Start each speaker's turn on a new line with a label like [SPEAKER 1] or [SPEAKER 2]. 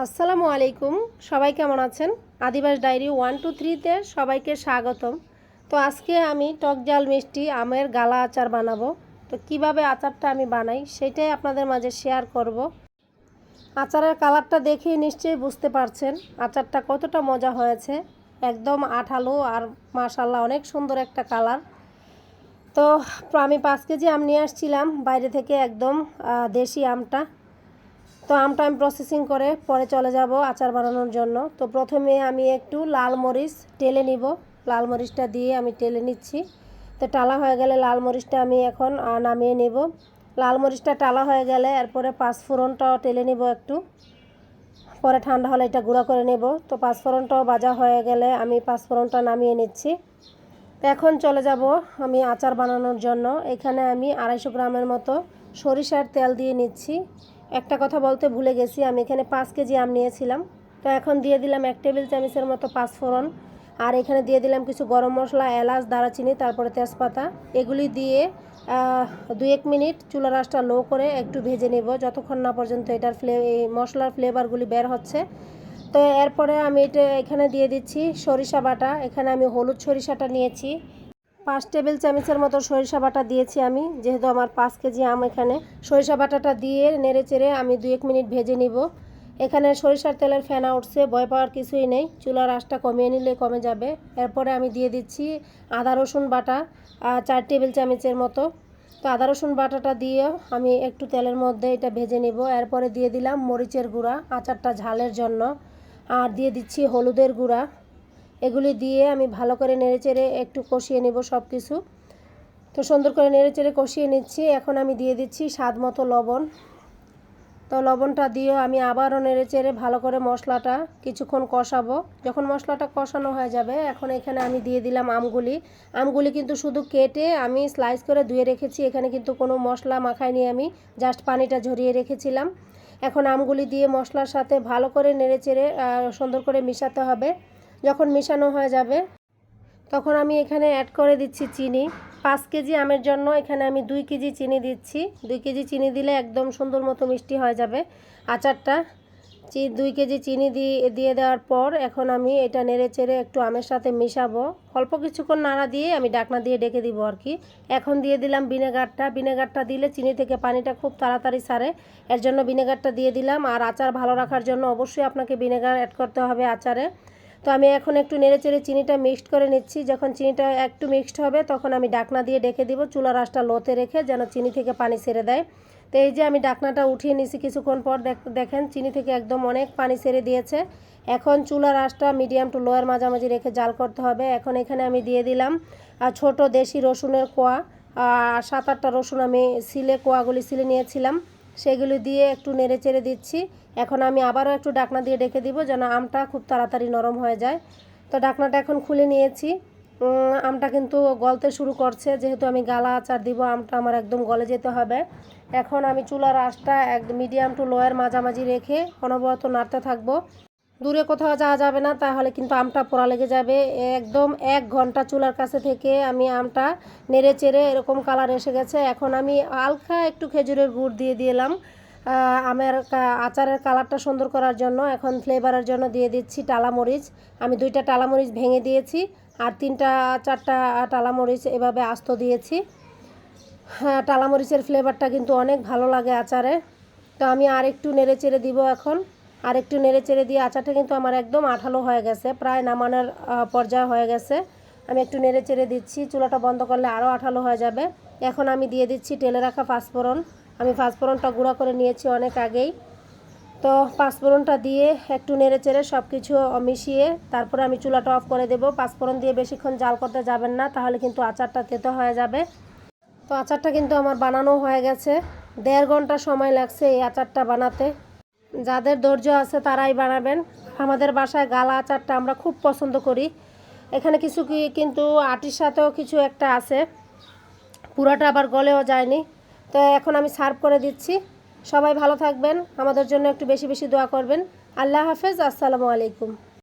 [SPEAKER 1] আসসালামু আলাইকুম। সবাই কেমন আছেন? আদিবাস ডায়েরি 1 2 3-তে সবাইকে স্বাগতম। তো আজকে আমি টক ঝাল মিষ্টি আমের গালা আচার বানাবো। তো কিভাবে আচারটা আমি বানাই সেটাই আপনাদের মাঝে শেয়ার করব। আচারের কালারটা দেখেই নিশ্চয়ই বুঝতে পারছেন আচারটা কতটা মজা হয়েছে। একদম আঠালো আর মাশাআল্লাহ অনেক সুন্দর একটা কালার। তো আমি 5 কেজি আম নিয়ে আসছিলাম বাইরে থেকে, একদম দেশি আমটা। তো আমটা আমি প্রসেসিং করে পরে চলে যাব আচার বানানোর জন্য। তো প্রথমে আমি একটু লাল মরিচ টেলে নিব। লাল মরিচটা দিয়ে আমি টেলে নিচ্ছি। তো টালা হয়ে গেলে লাল মরিচটা আমি এখন নামিয়ে নেব। লাল মরিচটা টালা হয়ে গেলে এরপরে পাঁচফোড়নটাও টেলে নিব একটু, পরে ঠান্ডা হলে এটা গুঁড়া করে নেব। তো পাঁচফোড়নটাও ভাজা হয়ে গেলে আমি পাঁচফোড়নটা নামিয়ে নিচ্ছি। এখন চলে যাব আমি আচার বানানোর জন্য। এখানে আমি 250 গ্রামের মতো সরিষার তেল দিয়ে নিচ্ছি। একটা কথা বলতে ভুলে গেছি, আমি এখানে 5 কেজি আম নিয়েছিলাম। তো এখন দিয়ে দিলাম 1 টেবিল চামচের মতো পাঁচফোড়ন, আর এখানে দিয়ে দিলাম কিছু গরম মশলা, এলাচ, দারচিনি, তারপরে তেজপাতা। এগুলি দিয়ে 2-1 মিনিট চুলার আঁচটা লো করে একটু ভেজে নেব, যতক্ষণ না পর্যন্ত এটার এই মশলার ফ্লেভারগুলি বের হচ্ছে। তো এরপরে আমি এখানে দিয়ে দিচ্ছি সরিষা বাটা। এখানে আমি হলুদ সরিষাটা নিয়েছি, 5 টেবিল চামচের মতো সরিষা বাটা দিয়েছি আমি, যেহেতু আমার 5 কেজি আম। এখানে সরিষা বাটাটা দিয়ে নেড়ে চেড়ে আমি 2-1 মিনিট ভেজে নিব। এখানে সরিষার তেলের ফেনা উঠছে, ভয় পাওয়ার কিছুই নেই, চুলার আঁচটা কমিয়ে নিলে কমে যাবে। এরপরে আমি দিয়ে দিচ্ছি আদা রসুন বাটা 4 টেবিল চামচের মতো। তো আদা রসুন বাটাটা দিয়ে আমি একটু তেলের মধ্যে এটা ভেজে নিব। এরপরে দিয়ে দিলাম মরিচের গুঁড়া আচারটা ঝালের জন্য, আর দিয়ে দিচ্ছি হলুদের গুঁড়া। এগুলি দিয়ে আমি ভালো করে নেড়েচেড়ে একটু কষিয়ে নেব সব কিছু। তো সুন্দর করে নেড়েচেড়ে কষিয়ে নিচ্ছি। এখন আমি দিয়ে দিচ্ছি স্বাদ মতো লবণ। তো লবণটা দিয়ে আমি আবারও নেড়েচেড়ে ভালো করে মশলাটা কিছুক্ষণ কষাবো। যখন মশলাটা কষানো হয়ে যাবে, এখন এখানে আমি দিয়ে দিলাম আমগুলি কিন্তু শুধু কেটে আমি স্লাইস করে ধুয়ে রেখেছি। এখানে কিন্তু কোনো মশলা মাখাইনি, আমি জাস্ট পানিটা ঝরিয়ে রেখেছিলাম। এখন আমগুলি দিয়ে মশলার সাথে ভালো করে নেড়েচেড়ে সুন্দর করে মিশাতে হবে। যখন মিশানো হয়ে যাবে তখন আমি এখানে অ্যাড করে দিচ্ছি চিনি। 5 কেজি আমের জন্য এখানে আমি 2 কেজি চিনি দিচ্ছি। 2 কেজি চিনি দিলে একদম সুন্দর মতো মিষ্টি হয়ে যাবে আচারটা। 2 কেজি চিনি দিয়ে দেওয়ার পর এখন আমি এটা নেড়েচেড়ে একটু আমের সাথে মিশাবো। অল্প কিছুক্ষণ নাড়া দিয়ে আমি ঢাকনা দিয়ে ঢেকে দিব আর কি। এখন দিয়ে দিলাম ভিনেগারটা দিলে চিনি থেকে পানিটা খুব তাড়াতাড়ি ছাড়ে, এর জন্য ভিনেগারটা দিয়ে দিলাম। আর আচার ভালো রাখার জন্য অবশ্যই আপনাকে ভিনেগার অ্যাড করতে হবে আচারে। তো আমি এখন একটু নেড়েচেড়ে চিনিটা মিক্সড করে নিচ্ছি। যখন চিনিটা একটু মিক্সড হবে তখন আমি ঢাকনা দিয়ে ঢেকে দিব, চুলার আঁচটা লোতে রেখে, যেন চিনি থেকে পানি ছেড়ে দেয়। তো এই যে আমি ঢাকনাটা উঠিয়ে নিছি কিছুক্ষণ পর, দেখেন চিনি থেকে একদম অনেক পানি ছেড়ে দিয়েছে। এখন চুলার আঁচটা মিডিয়াম টু লোয়ের মাঝামাঝি রেখে জাল করতে হবে। এখন এখানে আমি দিয়ে দিলাম ছোট দেশি রসুনের কোয়া, 7-8টা রসুন আমি কোয়াগুলি সিলে নিয়েছিলাম, সেগুলি দিয়ে একটু নেড়ে চেড়ে দিচ্ছি। এখন আমি আবারও একটু ঢাকনা দিয়ে ঢেকে দিব, যেন আমটা খুব তাড়াতাড়ি নরম হয়ে যায়। তো ঢাকনাটা এখন খুলে নিয়েছি। আমটা কিন্তু গলতে শুরু করছে, যেহেতু আমি গালা আচার দিব, আমটা আমার একদম গলে যেতে হবে। এখন আমি চুলার আঁচটা একদম মিডিয়াম টু লোয়ের মাঝামাঝি রেখে অনবরত নাড়তে থাকবো। দূরে কোথাও যাওয়া যাবে না, তাহলে কিন্তু আমটা পোড়া লেগে যাবে। একদম 1 ঘন্টা চুলার কাছে থেকে আমি আমটা নেড়ে চেড়ে এরকম কালার এসে গেছে। এখন আমি হালকা একটু খেজুরের গুড় দিয়ে দিলাম আমের আচারের কালারটা সুন্দর করার জন্য। এখন ফ্লেভারের জন্য দিয়ে দিচ্ছি টালামরিচ। আমি 2টা টালামরিচ ভেঙে দিয়েছি, আর 3-4টা টালামরিচ এভাবে আস্ত দিয়েছি। হ্যাঁ, টালামরিচের ফ্লেভারটা কিন্তু অনেক ভালো লাগে আচারে। তো আমি আর একটু নেড়ে চেড়ে দিব এখন। আর একটু নেড়ে চেড়ে দিয়ে আচারটা কিন্তু আমার একদম আঠালো হয়ে গেছে, প্রায় নামানোর পর্যায়ে হয়ে গেছে। আমি একটু নেড়ে চেড়ে দিচ্ছি, চুলাটা বন্ধ করলে আরও আঠালো হয়ে যাবে। এখন আমি দিয়ে দিচ্ছি টেলে রাখা পাঁচফোড়ন। আমি পাঁচফোড়নটা গুঁড়া করে নিয়েছি অনেক আগেই। তো পাঁচফোড়নটা দিয়ে একটু নেড়ে চেড়ে সব কিছু মিশিয়ে তারপরে আমি চুলাটা অফ করে দেব। পাঁচফোড়ন দিয়ে বেশিক্ষণ জাল করতে যাবেন না, তাহলে কিন্তু আচারটা তেতো হয়ে যাবে। তো আচারটা কিন্তু আমার বানানো হয়ে গেছে। 1.5 ঘন্টা সময় লাগছে এই আচারটা বানাতে। যাদের ধৈর্য আছে তারাই বানাবেন। আমাদের বাসায় গালা আচারটা আমরা খুব পছন্দ করি। এখানে কিছু কিন্তু আটির সাথেও কিছু একটা আছে, পুরাটা আবার গলেও যায়নি। তো এখন আমি সার্ভ করে দিচ্ছি। সবাই ভালো থাকবেন, আমাদের জন্য একটু বেশি বেশি দোয়া করবেন। আল্লাহ হাফেজ, আসসালামু আলাইকুম।